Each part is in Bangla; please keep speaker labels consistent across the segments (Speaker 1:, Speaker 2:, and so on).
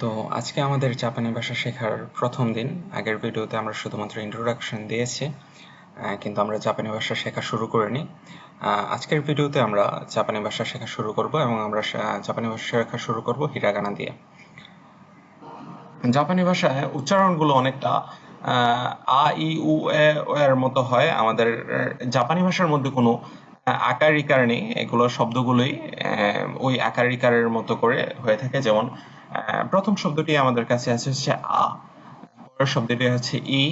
Speaker 1: তো আজকে আমাদের জাপানি ভাষা শেখার প্রথম দিন। আগের ভিডিওতে আমরা শুধুমাত্র ইন্ট্রোডাকশন দিয়েছি, কিন্তু আমরা জাপানি ভাষা শেখা শুরু করিনি। আজকের ভিডিওতে আমরা জাপানি ভাষা শেখা শুরু করব এবং আমরা জাপানি ভাষা শেখা শুরু করব হিরাগানা দিয়ে। জাপানি ভাষায় উচ্চারণগুলো অনেকটা আ ই উ এ ও এর মতো হয়। আমাদের জাপানি ভাষার মধ্যে কোনো আকার ইকার নেই, এগুলো শব্দগুলোই ওই আকার ইকারের মতো করে হয়ে থাকে। যেমন প্রথম শব্দটি আমাদের কাছে আছে হচ্ছে আ, পরের শব্দটি হচ্ছে ই,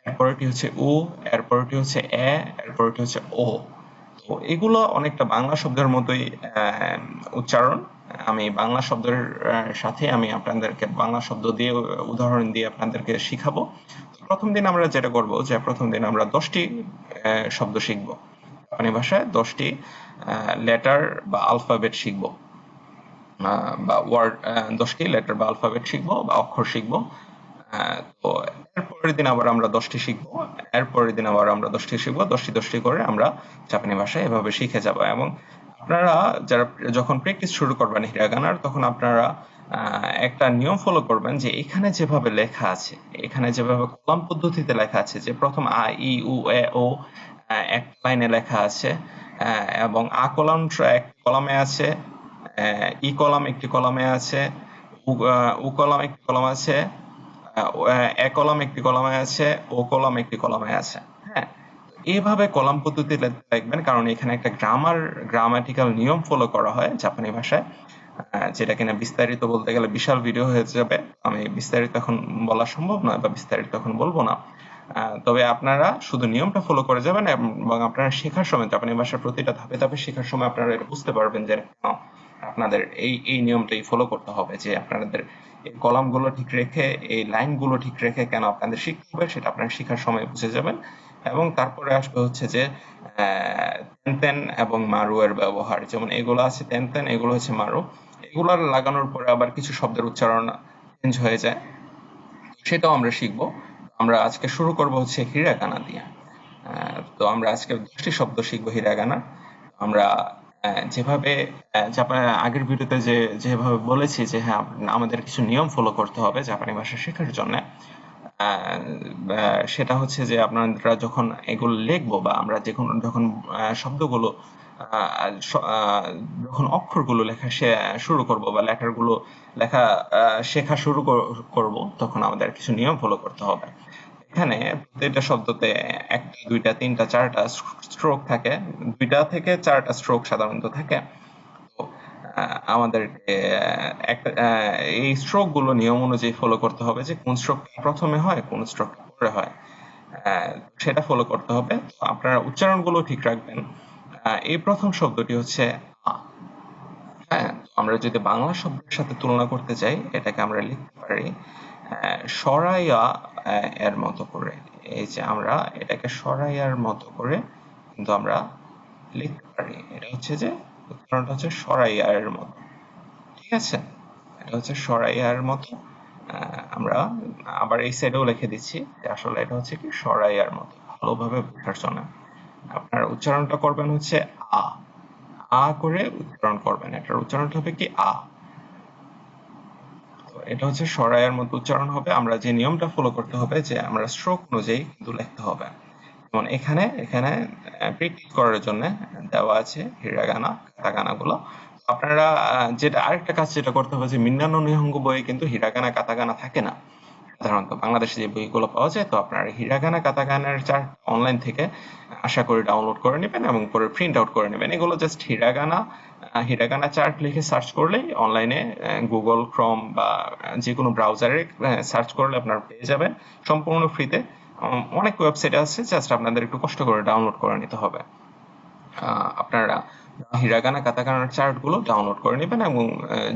Speaker 1: এরপরেরটি হচ্ছে উ, এরপরেরটি হচ্ছে এ, এরপরেরটি হচ্ছে ও। তো এগুলো অনেকটা বাংলা শব্দের মতোই উচ্চারণ। আমি বাংলা শব্দের সাথে আমি আপনাদেরকে বাংলা শব্দ দিয়ে উদাহরণ দিয়ে আপনাদেরকে শিখাবো। প্রথম দিন আমরা যেটা করব যে প্রথম দিন আমরা 10টি শব্দ শিখব। জাপানি ভাষায় 10টি লেটার বা আলফাবেট শিখব, বা ওয়ার্ড, 10টি লেটার বা আলফাবেট শিখব বা অক্ষর শিখব। তো এরপরের দিন আবার আমরা 10টি শিখবো, এরপরের দিন আবার আমরা 10টি শিখবো, 10টি করে আমরা জাপানি ভাষা এভাবে শিখে যাব। এবং আপনারা যারা যখন প্র্যাকটিস শুরু করবেন হিরাগানার, তখন আপনারা একটা নিয়ম ফলো করবেন যে এখানে যেভাবে লেখা আছে, এখানে যেভাবে কলাম পদ্ধতিতে লেখা আছে, যে প্রথম আ ই উ এ ও একটা লাইনে লেখা আছে, এবং আ কলাম এক কলামে আছে, ই কলাম একটি কলামে আছে, উ কলাম একটি কলাম আছে, এ কলাম একটি কলামে আছে, ও কলাম একটি কলামে আছে। হ্যাঁ, এইভাবে কলাম পদ্ধতি লিখবেন, কারণ এখানে একটা গ্রামাটিক্যাল নিয়ম ফলো করা হয় জাপানি ভাষায়, যেটা কিনা বিস্তারিত বলতে গেলে বিশাল ভিডিও হয়ে যাবে। আমি বিস্তারিত এখন বলা সম্ভব নয় বা বিস্তারিত এখন বলবো না। তবে আপনারা শুধু নিয়মটা ফলো করে যাবেন এবং আপনারা শেখার সময় জাপানি ভাষার প্রতিটা ধাপে ধাপে শেখার সময় আপনারা এটা বুঝতে পারবেন যে আপনাদের এই নিয়মটাই ফলো করতে হবে, যে আপনাদের এই কলামগুলো ঠিক রেখে, এই লাইনগুলো ঠিক রেখে কেন আপনাদের শিখতে হবে সেটা আপনারা শেখার সময় বুঝে যাবেন। এবং তারপরে আসবে হচ্ছে যে তেন এবং মারু এর ব্যবহার। যেমন এগুলো আছে তেন, এগুলো হচ্ছে মারু। এগুলার লাগানোর পরে আবার কিছু শব্দের উচ্চারণ চেঞ্জ হয়ে যায়, সেটাও আমরা শিখবো। আমরা আজকে শুরু করব হচ্ছে হিরাগানা দিয়ে। তো আমরা আজকে 10টি শব্দ শিখবো হিরাগানা। আমরা যেভাবে আগের ভিডিওতে যেভাবে বলেছি যে হ্যাঁ, আমাদের কিছু নিয়ম ফলো করতে হবে জাপানি ভাষা শেখার জন্য। সেটা হচ্ছে যে আপনারা যখন এগুলো লিখবো বা আমরা যখন শব্দগুলো যখন অক্ষরগুলো লেখা শুরু করব বা লেটারগুলো লেখা শেখা শুরু করব, তখন আমাদের কিছু নিয়ম ফলো করতে হবে। এখানে প্রতিটা শব্দতে একটা, দুইটা, তিনটা, চারটা স্ট্রোক থাকে। 2টা থেকে 4টা স্ট্রোক সাধারণত থাকে। তো আমাদেরকে এই স্ট্রোক গুলো নিয়ম অনুযায়ী ফলো করতে হবে, যে কোন স্ট্রোকটা প্রথমে হয়, কোন স্ট্রোকটা পরে হয়। সেটা ফলো করতে হবে। তো আপনারা উচ্চারণগুলো ঠিক রাখবেন। এই প্রথম শব্দটি হচ্ছে আ। হ্যাঁ, তো আমরা যদি বাংলা শব্দের সাথে তুলনা করতে চাই, এটাকে আমরা লিখতে পারি সরাইয়া এর মতো করে। এই যে আমরা এটাকে সরাইয়ার মতো করে কিন্তু আমরা লিখতে পারি। এটা হচ্ছে যে উচ্চারণটা হচ্ছে সরাইয়ার মতো। ঠিক আছে, এটা হচ্ছে সরাইয়ার মতো। আমরা আবার এই সাইডেও লিখে দিচ্ছি যে আসলে এটা হচ্ছে কি সরাইয়ার মতো, ভালোভাবে বোঝার জন্য। আপনার উচ্চারণটা করবেন হচ্ছে আ, আ করে উচ্চারণ করবেন। এটার উচ্চারণটা হবে কি আ। তো এটা হচ্ছে সরাইয়ের মতো উচ্চারণ হবে। আমরা যে নিয়মটা ফলো করতে হবে, যে আমরা স্ট্রোক অনুযায়ী কিন্তু লিখতে হবে। যেমন এখানে এখানে প্র্যাকটিস করার জন্য দেওয়া আছে হিরাগানা কাতাকানা গুলো। আপনারা যেটা আরেকটা কাজ যেটা করতে হবে, যে মিন্নানো নিহঙ্গ বইয়ে কিন্তু হিরাগানা কাতাকানা থাকে না। সাধারণত বাংলাদেশে যে বইগুলো পাওয়া যায়, তো আপনারা হিরাগানা কাতাকানার চার্ট অনলাইন থেকে আশা করি ডাউনলোড করে নেবেন এবং পরে প্রিন্ট আউট করে নেবেন। এগুলো জাস্ট হিরাগানা চার্ট লিখে সার্চ করলেই অনলাইনে গুগল ক্রোম বা যে কোনো ব্রাউজারে সার্চ করলে আপনারা পেয়ে যাবেন সম্পূর্ণ ফ্রিতে। অনেক ওয়েবসাইট আছে, জাস্ট আপনাদের একটু কষ্ট করে ডাউনলোড করে নিতে হবে। আপনারা হিরাগানা কাতাকানার চার্ট গুলো ডাউনলোড করে নেবেন এবং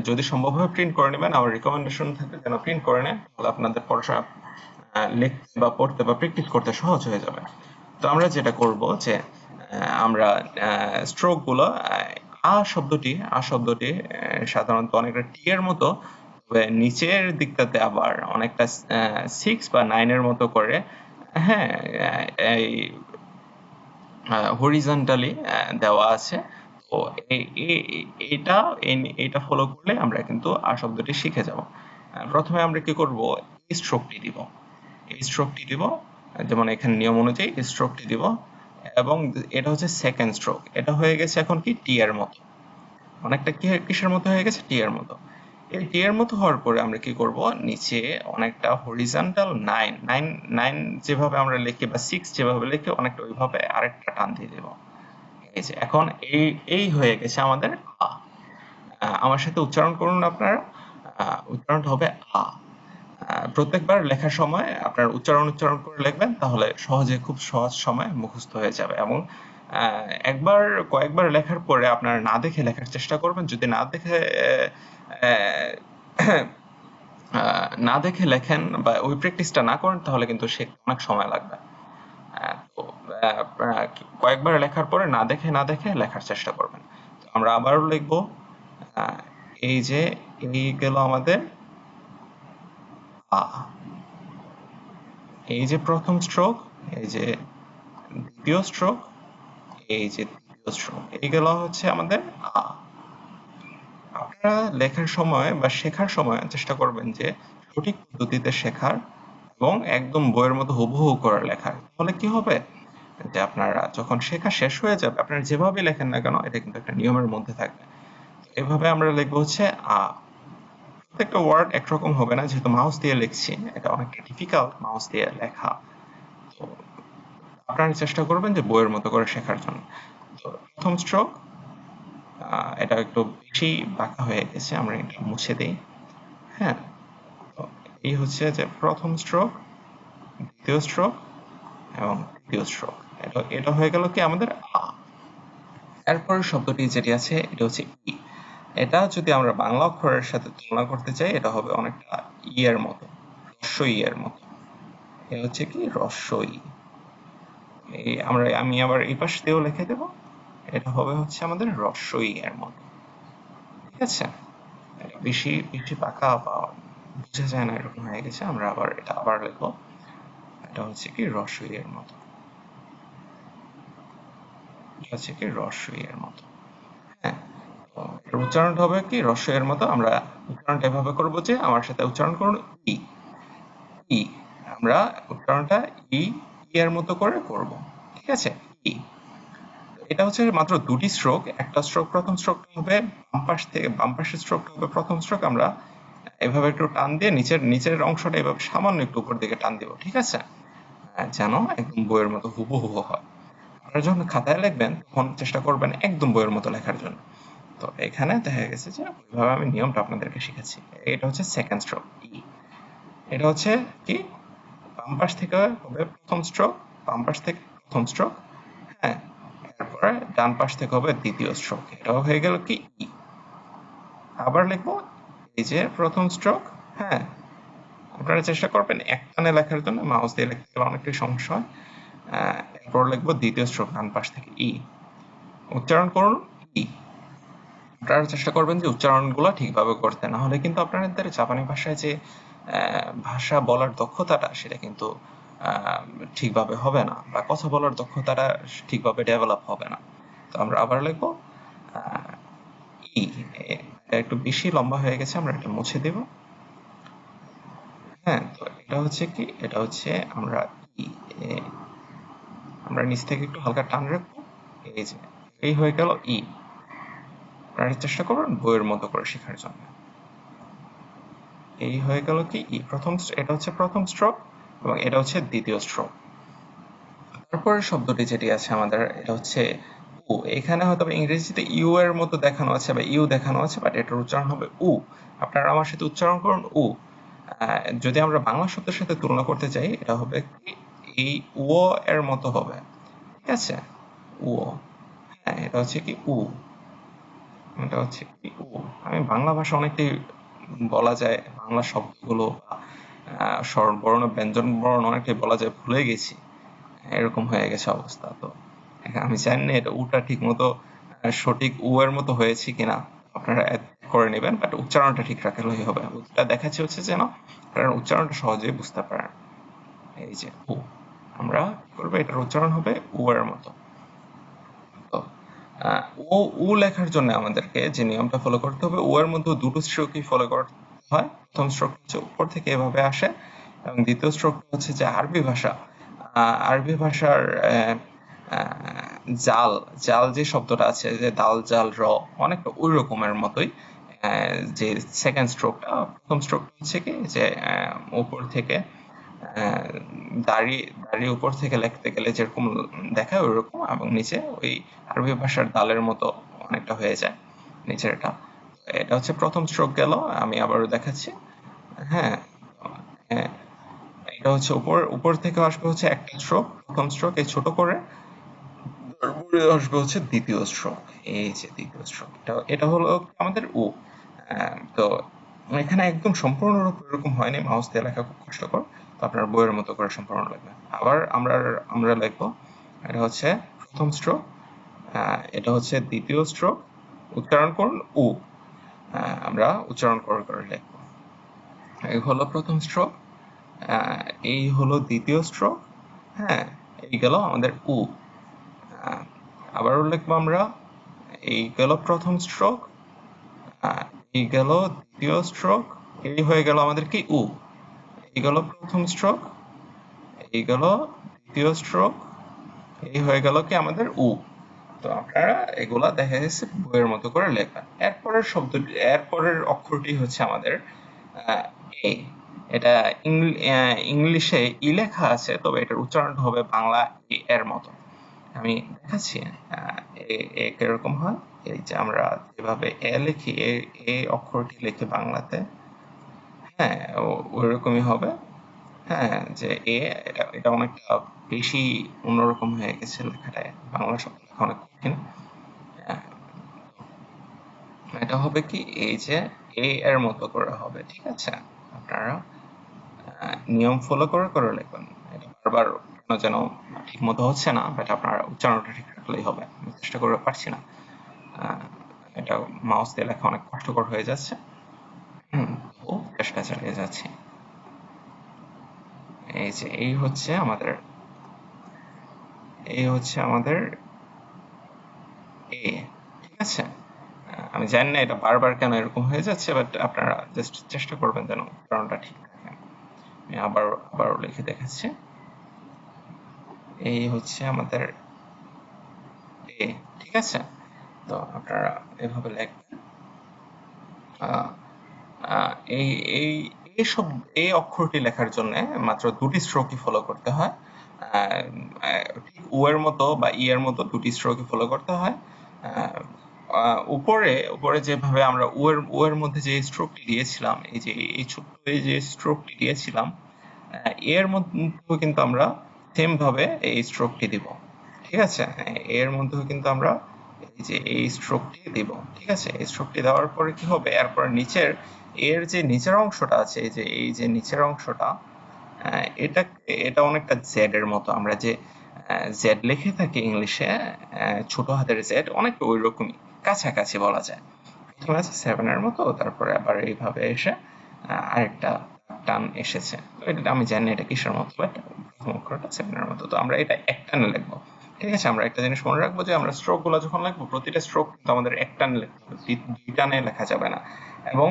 Speaker 1: যদি সম্ভব হয় প্রিন্ট করে নেবেন। আমার রিকমেন্ডেশন থাকবে যেন প্রিন্ট করে নেন, তাহলে আপনাদের পড়াশোনা লিখতে বা পড়তে বা প্র্যাকটিস করতে সহজ হয়ে যাবে। তো আমরা যেটা করব যে আমরা স্ট্রোক গুলো, আ শব্দটি সাধারণত অনেকটা টি এর মতো, তবে নিচের দিকটাতে আবার অনেকটা 6 বা 9 এর মতো করে, হ্যাঁ, এই হরিজন্টালি দেওয়া আছে। তো এটা ফলো করলে আমরা কিন্তু আ শব্দটি শিখে যাব। প্রথমে আমরা কি করব, এই স্ট্রোকটি দিব, এই স্ট্রোকটি দিব, যেমন এখানে নিয়ম অনুযায়ী এই স্ট্রোকটি দিব, এবং এটা হচ্ছে সেকেন্ড স্ট্রোক। এটা হয়ে গেছে এখন কি টি এর মতো, অনেকটা কি কিসের মতো হয়ে গেছে, টি এর মতো। এই টি এর মতো হওয়ার পরে আমরা কি করব, নিচে অনেকটা হরিজন্টাল নাইন নাইন নাইন যেভাবে আমরা লিখি বা 6 যেভাবে লিখি, অনেকটা ওইভাবে আরেকটা টান দিয়ে দেব। এই যে এখন এই এই হয়ে গেছে আমাদের আ। আমার সাথে উচ্চারণ করুন আপনারা। উচ্চারণটা হবে আ। প্রত্যেকবার লেখার সময় আপনার উচ্চারণ করে লিখবেন, তাহলে সহজে, খুব সহজ সময়ে মুখস্থ হয়ে যাবে। এবং একবার কয়েকবার লেখার পরে আপনারা না দেখে লেখার চেষ্টা করবেন। যদি না দেখে না দেখে লেখেন বা ওই প্র্যাকটিসটা না করেন, তাহলে কিন্তু শিখতে অনেক সময় লাগবে। তো কয়েকবার লেখার পরে না দেখে লেখার চেষ্টা করবেন। তো আমরা আবারও লিখবো, আহ, এই যে এই গেল আমাদের আ। এই যে প্রথম স্ট্রোক, এই যে দ্বিতীয় স্ট্রোক, এই যে তৃতীয় স্ট্রোক, এই গেল হচ্ছে আমাদের আ। আপনারা লেখার সময় বা শেখার সময় চেষ্টা করবেন যে সঠিক পদ্ধতিতে শেখার এবং একদম বইয়ের মতো হুবহু করে লেখার। তাহলে কি হবে, যে আপনারা যখন শেখা শেষ হয়ে যাবে, আপনারা যেভাবে লেখেন না কেন, এটা কিন্তু একটা নিয়মের মধ্যে থাকবে। এভাবে আমরা লিখবো হচ্ছে আ। প্রত্যেকটা ওয়ার্ড একরকম হবে না, যেহেতু মাউস দিয়ে লিখছি, এটা অনেকটা ডিফিকাল্ট মাউস দিয়ে লেখা। তো আপনারা চেষ্টা করবেন যে বইয়ের মতো করে শেখার জন্য। তো প্রথম স্ট্রোক, এটা একটু বেশি বাঁকা হয়ে গেছে, আমরা এটা মুছে দিই। হ্যাঁ, তো এই হচ্ছে যে প্রথম স্ট্রোক, দ্বিতীয় স্ট্রোক এবং তৃতীয় স্ট্রোক। এটা এটা হয়ে গেল কি আমাদের আ। এরপরের শব্দটি যেটি আছে, এটা হচ্ছে ই। এটা যদি আমরা বাংলা অক্ষরের সাথে তুলনা করতে চাই, এটা হবে অনেকটা ই এর মতো, হ্রস্ব ই এর মতো। এ হচ্ছে কি হ্রস্ব ই। আমি আবার এই পাশ দিয়েও লিখে দেব, এটা হবে হচ্ছে আমাদের হ্রস্ব ই এর মতো। ঠিক আছে, এটা বেশি বেশি পাকা বা বোঝা যায় না এরকম হয়ে গেছে, আমরা আবার এটা আবার লিখবো, এটা হচ্ছে কি হ্রস্ব ই এর মতো, এটা হচ্ছে কি হ্রস্ব ই এর মতো। হ্যাঁ, তো এর উচ্চারণটা হবে কি হ্রস্ব এর মতো। আমরা উচ্চারণটা এভাবে করবো যে, আমার সাথে উচ্চারণ করুন, ই ই। আমরা উচ্চারণটা ই ই এর মতো করে করব। ঠিক আছে, ই। এটা হচ্ছে মাত্র দুটি স্ট্রোক। একটা স্ট্রোক, প্রথম স্ট্রোকটা হবে বাম পাশ থেকে, বাম পাশের স্ট্রোকটা হবে প্রথম স্ট্রোক। আমরা এভাবে একটু টান দিয়ে নিচের নিচের অংশটা এভাবে সামান্য একটু উপর দিকে টান দিব। ঠিক আছে, যেন একদম বইয়ের মতো হুবহু হয়। আপনারা যখন খাতায় লিখবেন, তখন চেষ্টা করবেন একদম বইয়ের মতো লেখার জন্য। তো এখানে দেখা গেছে যে ওইভাবে আমি নিয়মটা আপনাদেরকে শিখেছি। এটা হচ্ছে সেকেন্ড স্ট্রোক, ই। এটা হচ্ছে কি, বাম পাশ থেকে হবে প্রথম স্ট্রোক, বাম পাশ থেকে প্রথম স্ট্রোক। হ্যাঁ, এরপরে ডান পাশ থেকে হবে দ্বিতীয় স্ট্রোক। এটাও হয়ে গেল কি ই। আবার লিখবো, এই যে প্রথম স্ট্রোক। হ্যাঁ, আপনারা চেষ্টা করবেন একটানে লেখার জন্য, মাউস দিয়ে লিখতে গেলে অনেকটাই সমস্যা হয়। এরপর লিখবো দ্বিতীয় স্ট্রোক, ডান পাশ থেকে ই। উচ্চারণ করুন ই। আপনারা চেষ্টা করবেন যে উচ্চারণগুলো ঠিকভাবে করতে, না হলে কিন্তু আপনাদের জাপানি ভাষায় যে ভাষা বলার দক্ষতাটা, সেটা কিন্তু ঠিকভাবে হবে না, বা কথা বলার দক্ষতাটা ঠিকভাবে ডেভেলপ হবে না। তো আমরা আবার লিখবো ই। এটা একটু বেশি লম্বা হয়ে গেছে, আমরা এটা মুছে দেব। হ্যাঁ, তো এটা হচ্ছে কি, এটা হচ্ছে আমরা ই, আমরা নিচ থেকে একটু হালকা টান রাখবো। এই যে এই হয়ে গেল ই। আপনারা চেষ্টা করবেন বইয়ের মতো করে শেখার জন্য। এই হয়ে গেল কি ই। এটা হচ্ছে প্রথম স্ট্রোক এবং এটা হচ্ছে দ্বিতীয় স্ট্রোক। তারপরের শব্দটি যেটি আছে আমাদের, এটা হচ্ছে উ। এখানে হয়তো ইংরেজিতে ইউ এর মতো দেখানো আছে বা ইউ দেখানো আছে, বাট এটার উচ্চারণ হবে উ। আপনারা আমার সাথে উচ্চারণ করুন উ। যদি আমরা বাংলা শব্দের সাথে তুলনা করতে চাই, এটা হবে কি এই উ এর মতো হবে। ঠিক আছে, উ। হ্যাঁ, এটা হচ্ছে কি উ। এটা হচ্ছে কি উ। আমি বাংলা ভাষা অনেকটাই বলা যায়, বাংলা শব্দগুলো বা স্বরবর্ণ ব্যঞ্জন বর্ণ অনেকটাই বলা যায় ভুলে গেছি, এরকম হয়ে গেছে অবস্থা। তো আমি জানি না এটা উটা ঠিক মতো সঠিক উ এর মতো হয়েছে কিনা, আপনারা add করে নেবেন, বাট উচ্চারণটা ঠিক রাখলেই হবে। এটা দেখাচ্ছে হচ্ছে যেন আপনারা উচ্চারণটা সহজেই বুঝতে পারেন। এই যে উ, আমরা কি করবো, এটার উচ্চারণ হবে উ এর মতো। তো ও উ লেখার জন্য আমাদেরকে যে নিয়মটা ফলো করতে হবে, ও এর মধ্যে দুটো স্ট্রোকই ফলো লিখতে হয়। প্রথম স্ট্রোক হচ্ছে উপর থেকে এভাবে আসে, এবং দ্বিতীয় স্ট্রোক হচ্ছে যে আরবি ভাষা, আরবি ভাষার জাল, জাল যে শব্দটা আছে, যে দাল জাল র, অনেকটা ওই রকমের মতোই। যে সেকেন্ড স্ট্রোকটা, প্রথম স্ট্রোক হচ্ছে কি যে উপর থেকে দাড়ি দাড়ি উপর থেকে লিখতে গেলে যেরকম দেখায় ওইরকম, এবং নিচে ওই আরবি ভাষার দালের মতো অনেকটা হয়ে যায় নিচেরটা। এটা হচ্ছে প্রথম স্ট্রোক গেল, আমি আবারও দেখাচ্ছি। হ্যাঁ, হ্যাঁ, এটা হচ্ছে উপর উপর থেকে আসবে হচ্ছে একটা স্ট্রোক, প্রথম স্ট্রোক এই ছোট করে, তারপরে আসবে হচ্ছে দ্বিতীয় স্ট্রোক। এই যে দ্বিতীয় স্ট্রোক, এটা হলো আমাদের উ। তো এখানে একদম সম্পূর্ণরূপে এরকম হয়নি, মাউস দিয়ে লেখা খুব কষ্টকর, তো আপনার বইয়ের মতো করে সম্পূর্ণ লিখবেন। আবার আমরা আমরা লিখবো, এটা হচ্ছে প্রথম স্ট্রোক, এটা হচ্ছে দ্বিতীয় স্ট্রোক, উচ্চারণ করুন উ। আমরা উচ্চারণ করে করে লিখবো। এই হলো প্রথম স্ট্রোক, এই হলো দ্বিতীয় স্ট্রোক, হ্যাঁ, এই গেল আমাদের উ। আবারও লিখবো আমরা, এই গেল প্রথম স্ট্রোক, এই গেল দ্বিতীয় স্ট্রোক, এই হয়ে গেল আমাদের কি উ। এই গেল প্রথম স্ট্রোক, এই গেল দ্বিতীয় স্ট্রোক, এই হয়ে গেল কি আমাদের উ। তো আপনারা এগুলা দেখা যাচ্ছে বইয়ের মতো করে লেখবেন। এরপরের শব্দটি, এরপরের অক্ষরটি হচ্ছে আমাদের এ। এটা ইংলিশে ই লেখা আছে, তবে এটার উচ্চারণটা হবে বাংলা এ এর মতো। আমি দেখাচ্ছি এ কিরকম হয়। এই যে আমরা যেভাবে এ লিখি, এ অক্ষরটি লিখি বাংলাতে, হ্যাঁ, ওইরকমই হবে। হ্যাঁ, যে এ, এটা এটা অনেকটা বেশি অন্যরকম হয়ে গেছে লেখাটায়, বাংলা শব্দ লেখা অনেক কঠিন। আহ, এটা হবে কি, এই যে এ এর মতো করে হবে, ঠিক আছে? আপনারা নিয়ম ফলো করে করে লিখবেন। এটা বারবার কেন যেন ঠিক মতো হচ্ছে না, বাট আপনারা উচ্চারণটা ঠিক রাখলেই হবে। আমি চেষ্টা করে পারছি না, আহ, এটা মাউস দিয়ে লেখা অনেক কষ্টকর হয়ে যাচ্ছে। তো চেষ্টা চালিয়ে যাচ্ছি। এই যে এই হচ্ছে আমাদের, এই হচ্ছে আমাদের এ, ঠিক আছে? আমি জানি না এটা বারবার কেন এরকম হয়ে যাচ্ছে, বাট আপনারা জাস্ট চেষ্টা করবেন যেন উচ্চারণটা ঠিক থাকে। আমি আবারও লিখে দেখাচ্ছি। এই হচ্ছে আমাদের এ, ঠিক আছে? তো আপনারা এভাবে লিখবেন। আহ, আহ, এই এই এইসব, এই অক্ষরটি লেখার জন্য মাত্র দুটি স্ট্রোকই ফলো করতে হয়। ঠিক উ এর মতো বা ই এর মতো দুটি স্ট্রোকই ফলো করতে হয়। আহ, উপরে উপরে যেভাবে আমরা উ এর মধ্যে যে স্ট্রোকটি দিয়েছিলাম, এই যে এই ছোট্ট এই যে স্ট্রোকটি দিয়েছিলাম, এর মধ্যেও কিন্তু আমরা সেম ভাবে এই স্ট্রোকটি দিব, ঠিক আছে? এর মধ্যেও কিন্তু আমরা এই যে এই স্ট্রোকটি দিব, ঠিক আছে? এই স্ট্রোকটি দেওয়ার পরে কি হবে, এরপর নিচের, এর যে নিচের অংশটা আছে, এই যে নিচের অংশটা, এটা এটা অনেকটা জেড এর মতো। আমরা যে জেড লিখে থাকি ইংলিশে, ছোট হাতের জেড, অনেকটা ওই রকমই, কাছাকাছি বলা যায়। প্রথমে আছে সেভেনের মতো, তারপরে আবার এইভাবে এসে আরেকটা টান এসেছে। তো এটা আমি জানি না এটা কিসের মতো, বাট প্রথম অক্ষরটা সেভেনের মতো। তো আমরা এটা এক টানে লিখবো, ঠিক আছে? আমরা একটা জিনিস মনে রাখবো, যে আমরা স্ট্রোক গুলো যখন লিখবো, প্রতিটা স্ট্রোক কিন্তু আমাদের এক টানে লিখতে হবে, দুই টানে লেখা যাবে না। এবং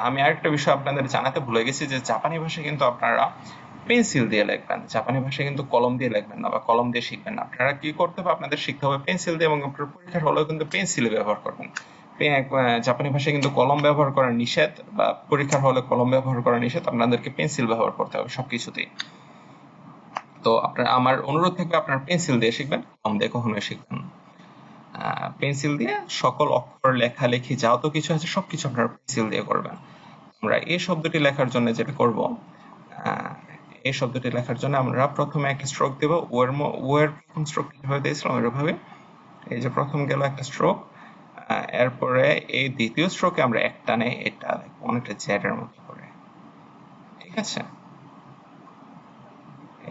Speaker 1: আমি আরেকটা বিষয় আপনাদের জানাতে ভুলে গেছি, যে জাপানি ভাষায় কিন্তু আপনারা পেন্সিল দিয়ে লিখবেন। জাপানি ভাষায় কিন্তু কলম দিয়ে লিখবেন না, বা কলম দিয়ে শিখবেন না। আপনারা কি করতে হবে, আপনাদের শিখতে হবে পেন্সিল দিয়ে, এবং আপনার পরীক্ষার হলেও কিন্তু পেন্সিল ব্যবহার করবেন। জাপানি ভাষায় কিন্তু কলম ব্যবহার করা নিষেধ, বা পরীক্ষার হলে কলম ব্যবহার করা নিষেধ। আপনাদেরকে পেন্সিল ব্যবহার করতে হবে সবকিছুতেই। তো আপনার, আমার অনুরোধ থাকবে আপনার পেন্সিল দিয়ে শিখবেন, কলম দিয়ে কখনোই শিখবেন না। পেন্সিল দিয়ে সকল অক্ষর, লেখালেখি যত কিছু আছে সবকিছু আপনারা পেন্সিল দিয়ে করবেন। আমরা এই শব্দটি লেখার জন্য যেটা করব, আহ, এই শব্দটি লেখার জন্য আমরা প্রথমে একটা স্ট্রোক দেব। ও এর প্রথম স্ট্রোক কিভাবে দিয়েছিলাম ওইভাবে, এই যে প্রথম গেল একটা স্ট্রোক, এরপরে এই দ্বিতীয় স্ট্রোকে আমরা এক টানে এটা লিখবো, অনেকটা জেড এর মতো করে, ঠিক আছে?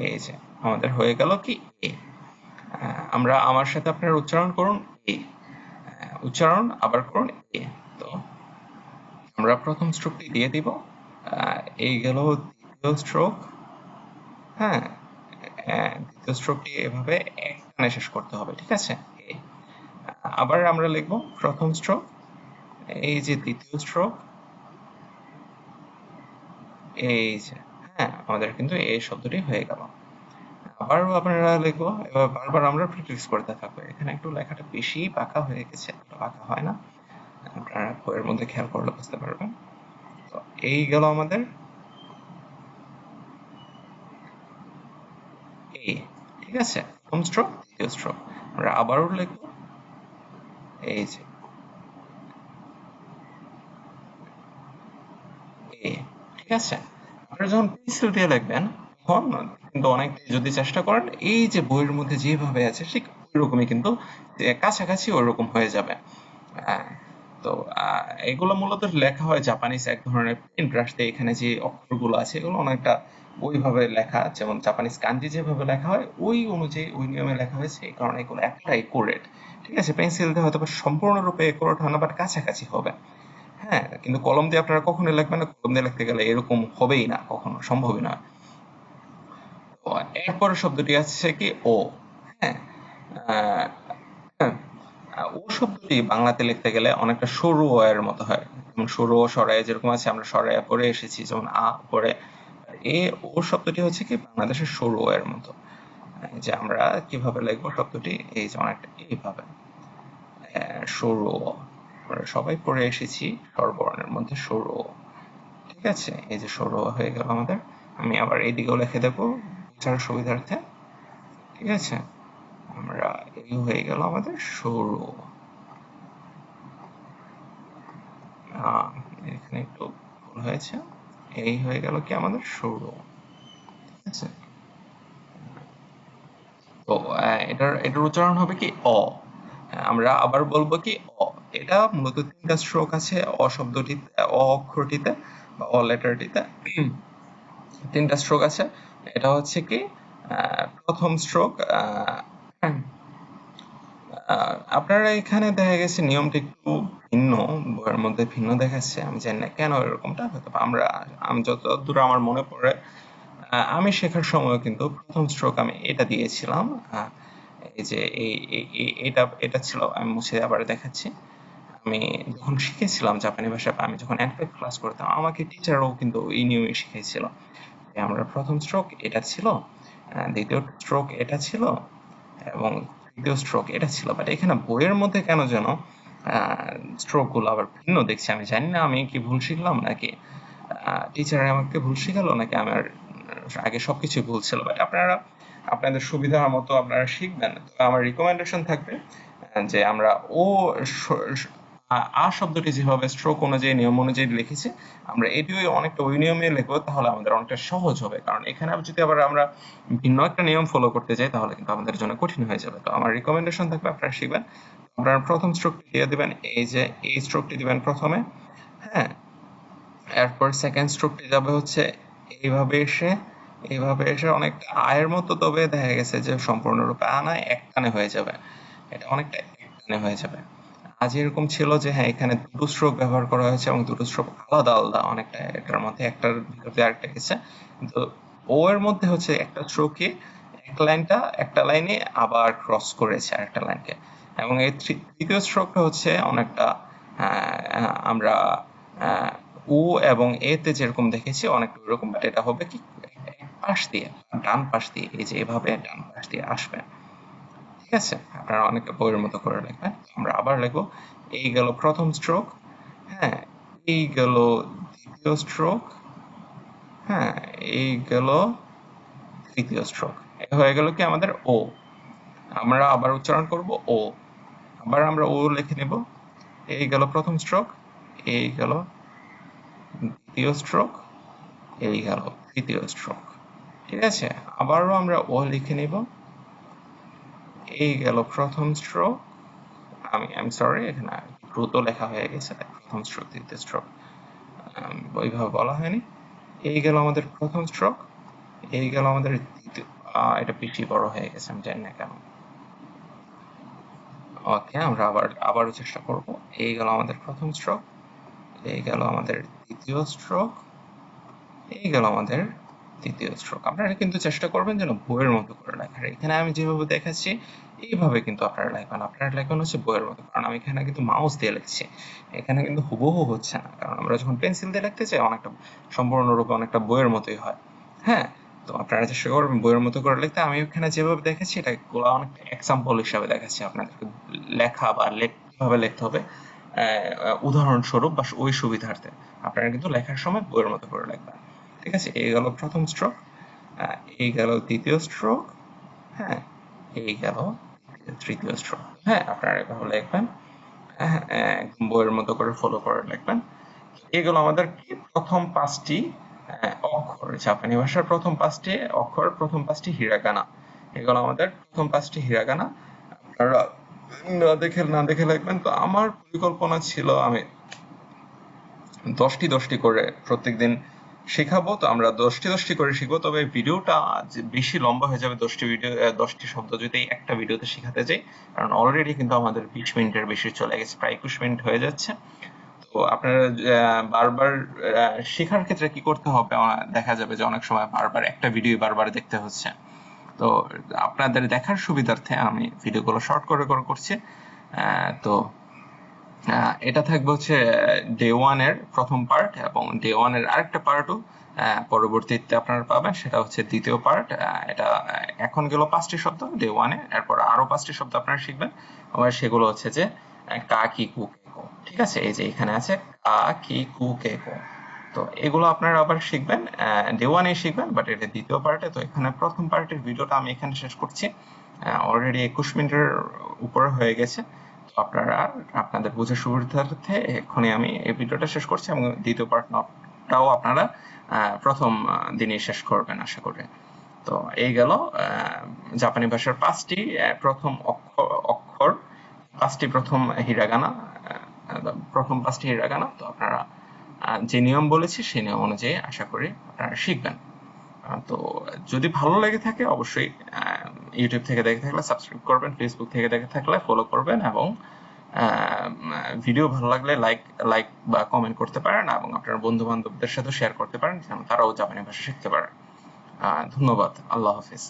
Speaker 1: এই যে আমাদের হয়ে গেল কি এ। আমরা, আমার সাথে আপনারা উচ্চারণ করুন এ, উচ্চারণ আবার করুন এ। তো আমরা প্রথম স্ট্রোকটি দিয়ে দিব, এই গেল দ্বিতীয় স্ট্রোক, হ্যাঁ, দ্বিতীয় স্ট্রোকটি এভাবে এক টানে শেষ করতে হবে, ঠিক আছে? এ। আবার আমরা লিখব প্রথম স্ট্রোক, এই যে দ্বিতীয় স্ট্রোক, এই যে, হ্যাঁ, আমাদের কিন্তু এই শব্দটি হয়ে গেল। আবারও আপনারা লিখবো, এবার বারবার আমরা প্র্যাকটিস করতে থাকবো। এখানে একটু লেখাটা বেশি বাঁকা হয়ে গেছে, এতটা বাঁকা হয় না। আপনারা বইয়ের মধ্যে খেয়াল করলে বুঝতে পারবেন। তো এই গেল আমাদের এ, ঠিক আছে? প্রথম স্ট্রোক, দ্বিতীয় স্ট্রোক। আমরা আবারও লিখবো এই যে এ, ঠিক আছে? আপনারা যখন পেন্সিল দিয়ে লিখবেন তখন কিন্তু অনেক যদি চেষ্টা করেন এই যে বইয়ের মধ্যে যেভাবে আছে ঠিক ওইরকমই কিন্তু কাছাকাছি ওইরকম হয়ে যাবে। আহ, তো এগুলো মূলত লেখা হয় জাপানিজ এক ধরনের প্রিন্ট ব্রাশ দিয়ে। এখানে যে অক্ষরগুলো আছে এগুলো অনেকটা ওইভাবে লেখা, যেমন জাপানিজ কাঞ্জি যেভাবে লেখা হয় ওই অনুযায়ী ওই নিয়মে লেখা হয়েছে, এই কারণে এগুলো একটা একুরেট। ঠিক আছে, পেন্সিল দিয়ে হয়তো বা সম্পূর্ণরূপে একুরেট হয় না, বাট কাছাকাছি হবে। হ্যাঁ, কিন্তু কলম দিয়ে আপনারা কখনোই লিখবেন না, কলম দিয়ে লিখতে গেলে এরকম হবেই না, কখনো সম্ভবই না। তো এরপরের শব্দটি আছে কি ও। হ্যাঁ, আহ, হ্যাঁ, ও শব্দটি বাংলাতে লিখতে গেলে অনেকটা সরু অ এর মতো হয়। যেমন সরু ও সরাই যেরকম আছে, আমরা সরাইয়া পরে এসেছি যেমন আ পরে। এ ও শব্দটি হচ্ছে কি বাংলাদেশের সরু অ এর মতো। এই যে আমরা কিভাবে লিখবো শব্দটি, এই যে অনেকটা এইভাবে সরু অ। আমরা সবাই পড়ে এসেছি স্বরবর্ণের মধ্যে সরু অ। ঠিক আছে, এই যে সরু অ হয়ে গেল আমাদের। আমি আবার এইদিকেও লিখে দেবো বোঝার সুবিধার্থে। ঠিক আছে, আমরা এই হয়ে গেল আমাদের সরু অ। আহ, এখানে একটু ভুল হয়েছে। এই হয়ে গেল কি আমাদের সরু অ। ঠিক আছে, তো এটার এটার উচ্চারণ হবে কি অ। আমরা আবার বলবো কি অ। এটা মূলত তিনটা স্ট্রোক আছে অ শব্দটিতে, অ অক্ষরটিতে বা অ লেটারটিতে তিনটা স্ট্রোক আছে। এটা হচ্ছে কি প্রথম স্ট্রোক। আপনারা এখানে দেখা গেছে নিয়মটা একটু ভিন্ন, বইয়ের মধ্যে ভিন্ন দেখাচ্ছে, আমি জানি না কেন এরকমটা। হয়তো বা আমি যতদূর আমার মনে পড়ে আমি শেখার সময় কিন্তু প্রথম স্ট্রোক আমি এটা দিয়েছিলাম। এই যে এটা এটা ছিল, আমি মুছে আবার দেখাচ্ছি। আমি যখন শিখেছিলাম জাপানি ভাষা, বা আমি যখন একটা ক্লাস করতাম আমাকে টিচারও কিন্তু এই নিয়মে শিখিয়েছিল যে আমরা প্রথম স্ট্রোক এটা ছিল, দ্বিতীয় স্ট্রোক এটা ছিল, এবং তৃতীয় স্ট্রোক এটা ছিল। বাট এখানে বইয়ের মধ্যে কেন যেন স্ট্রোক গুলো আবার ভিন্ন দেখছি। আমি জানি না আমি কি ভুল শিখলাম, নাকি টিচার আমাকে ভুল শিখালো, নাকি আমার আগে সবকিছু ভুল ছিল। বাট আপনারা আপনাদের সুবিধা মতো আপনারা শিখবেন। তো আমার রিকমেন্ডেশন থাকবে যে আমরা ও শব্দটি যেভাবে স্ট্রোক অনুযায়ী নিয়ম অনুযায়ী লিখেছি, আমরা এটিও অনেকটা ওই নিয়মে লিখবো, তাহলে আমাদের অনেকটা সহজ হবে। কারণ এখানে যদি আবার আমরা ভিন্ন একটা নিয়ম ফলো করতে যাই তাহলে কিন্তু আমাদের জন্য কঠিন হয়ে যাবে। তো আমার রিকমেন্ডেশন থাকবে আপনারা শিখবেন। আপনারা প্রথম স্ট্রোকটি দিয়ে দিবেন, এই যে এই স্ট্রোকটি দিবেন প্রথমে। হ্যাঁ, এরপর সেকেন্ড স্ট্রোকটি যাবে হচ্ছে এইভাবে এসে, এইভাবে এসে অনেকটা আয়ের মতো, তবে দেখা গেছে যে সম্পূর্ণরূপে আনায় এক টানে হয়ে যাবে। এটা অনেকটা এক টানে হয়ে যাবে। আজ এরকম ছিল যে হ্যাঁ এখানে দুটো স্ট্রোক ব্যবহার করা হয়েছে এবং দুটো স্ট্রোক আলাদা আলাদা অনেকটা, এটার মধ্যে একটার ভিতর দিয়ে আরেকটা গেছে। কিন্তু ও এর মধ্যে হচ্ছে একটা স্ট্রোকে এক লাইনটা একটা লাইনে আবার ক্রস করেছে আরেকটা লাইনকে। এবং এই তৃতীয় স্ট্রোকটা হচ্ছে অনেকটা আমরা আহ, উ এবং এ তে যেরকম দেখেছি অনেকটা ওইরকম, বাট এটা হবে কি এক পাশ দিয়ে, ডান পাশ দিয়ে, এই যে এভাবে ডান পাশ দিয়ে আসবে। ঠিক আছে, আপনারা অনেকে বইয়ের মতো করে লিখবেন। আমরা আবার লিখবো, এই গেল প্রথম স্ট্রোক। হ্যাঁ, এই গেল দ্বিতীয় স্ট্রোক। হ্যাঁ, এই গেল তৃতীয় স্ট্রোক। হয়ে গেল কি আমাদের ও। আমরা আবার উচ্চারণ করব ও। আবার আমরা ও লিখে নেব। এই গেল প্রথম স্ট্রোক, এই গেল দ্বিতীয় স্ট্রোক, এই গেল তৃতীয় স্ট্রোক। ঠিক আছে, আবারও আমরা ও লিখে নিব। এই গেল প্রথম স্ট্রোক। আমি সরি, এখানে দ্রুত লেখা হয়ে গেছে, প্রথম স্ট্রোক দ্বিতীয় স্ট্রোক ওইভাবে বলা হয়নি। এই গেল আমাদের প্রথম স্ট্রোক, এই গেল আমাদের দ্বিতীয়। এটা বেশি বড় হয়ে গেছে, আমি জানি না কেন। ওকে, আমরা আবারও চেষ্টা করব। এই গেল আমাদের প্রথম স্ট্রোক, এই গেল আমাদের দ্বিতীয় স্ট্রোক, এই গেল আমাদের দ্বিতীয় স্ট্রোক। আপনারা কিন্তু চেষ্টা করবেন যেন বইয়ের মতো করে লেখার। এখানে আমি যেভাবে দেখাচ্ছি এইভাবে কিন্তু আপনারা লিখবেন। আপনারা লিখবেন হচ্ছে বইয়ের মতো, কারণ আমি এখানে কিন্তু মাউস দিয়ে লিখছি, এখানে কিন্তু হুবহু হচ্ছে না, কারণ আমরা যখন পেন্সিল দিয়ে লিখতে চাই অনেকটা সম্পূর্ণরূপে অনেকটা বইয়ের মতোই হয়। হ্যাঁ, তো আপনারা চেষ্টা করবেন বইয়ের মতো করে লিখতে। আমি এখানে যেভাবে দেখাচ্ছি এটা অনেকটা এক্সাম্পল হিসাবে দেখাচ্ছি আপনাদেরকে, লেখা বা কিভাবে লিখতে হবে উদাহরণস্বরূপ বা ওই সুবিধার্থে। আপনারা কিন্তু লেখার সময় বইয়ের মতো করে লিখবেন। ঠিক আছে, এই গেল প্রথম স্ট্রোক, এই গেল দ্বিতীয় স্ট্রোক, হ্যাঁ, এই গেল তৃতীয় স্ট্রোক। হ্যাঁ, আপনারা এভাবে লিখবেন, হ্যাঁ, একদম বইয়ের মতো করে ফলো করে লিখবেন। এগুলো আমাদের কি প্রথম 5টি অক্ষর, জাপানি ভাষার প্রথম 5টি অক্ষর, প্রথম 5টি হিরাগানা। এগুলো আমাদের প্রথম 5টি হিরাগানা। আপনারা না দেখে লিখবেন। তো আমার পরিকল্পনা ছিল আমি 10টি করে প্রত্যেকদিন শেখাবো। তো আমরা 10টি করে শিখবো, তবে ভিডিওটা বেশি লম্বা হয়ে যাবে। 10টি শব্দ যদি একটা ভিডিওতে শেখাতে যাই, কারণ অলরেডি কিন্তু আমাদের 20 মিনিটের বেশি চলে গেছে, প্রায় 21 মিনিট হয়ে যাচ্ছে। তো আপনারা বারবার শেখার ক্ষেত্রে কি করতে হবে, দেখা যাবে যে অনেক সময় বারবার একটা ভিডিও বারবার দেখতে হচ্ছে। তো আপনাদের দেখার সুবিধার্থে আমি ভিডিওগুলো শর্ট করে করছি। তো এটা থাকবে হচ্ছে ডে 1 এর প্রথম পার্ট, এবং ডে 1 এর আরেকটা পার্টও পরবর্তীতে আপনারা পাবেন, সেটা হচ্ছে দ্বিতীয় পার্ট। এটা এখন গেল 5টি শব্দ ডে 1 এ, এরপর আরো 5টি শব্দ আপনারা শিখবেন। আবার সেগুলো হচ্ছে যে কা কি কু কে কো। ঠিক আছে, এই যে এখানে আছে কা কি কু কে কো। তো এগুলো আপনারা আবার শিখবেন, ডে 1 এ শিখবেন, বাট এটা দ্বিতীয় পার্টে। তো এখানে প্রথম পার্টের ভিডিওটা আমি এখানে শেষ করছি, অলরেডি 21 মিনিটের উপরে হয়ে গেছে। তো আপনারা আপনাদের বোঝার সুবিধার্থে এক্ষুনি আমি এই ভিডিওটা শেষ করছি, এবং দ্বিতীয় পার্টটাও আপনারা প্রথম দিনেই শেষ করবেন আশা করি। তো এই গেল জাপানি ভাষার 5টি প্রথম অক্ষর, 5টি প্রথম হিরাগানা, প্রথম 5টি হিরাগানা। তো আপনারা যে নিয়ম বলেছি সেই নিয়ম অনুযায়ী আশা করি আপনারা শিখবেন। তো যদি ভালো লেগে থাকে অবশ্যই ইউটিউব থেকে দেখে থাকলে সাবস্ক্রাইব করবেন, ফেসবুক থেকে দেখে থাকলে ফলো করবেন, এবং ভিডিও ভালো লাগলে লাইক বা কমেন্ট করতে পারেন, এবং আপনার বন্ধু বান্ধবদের সাথে শেয়ার করতে পারেন যেন তারাও জাপানি ভাষা শিখতে পারে। ধন্যবাদ। আল্লাহ হাফিজ।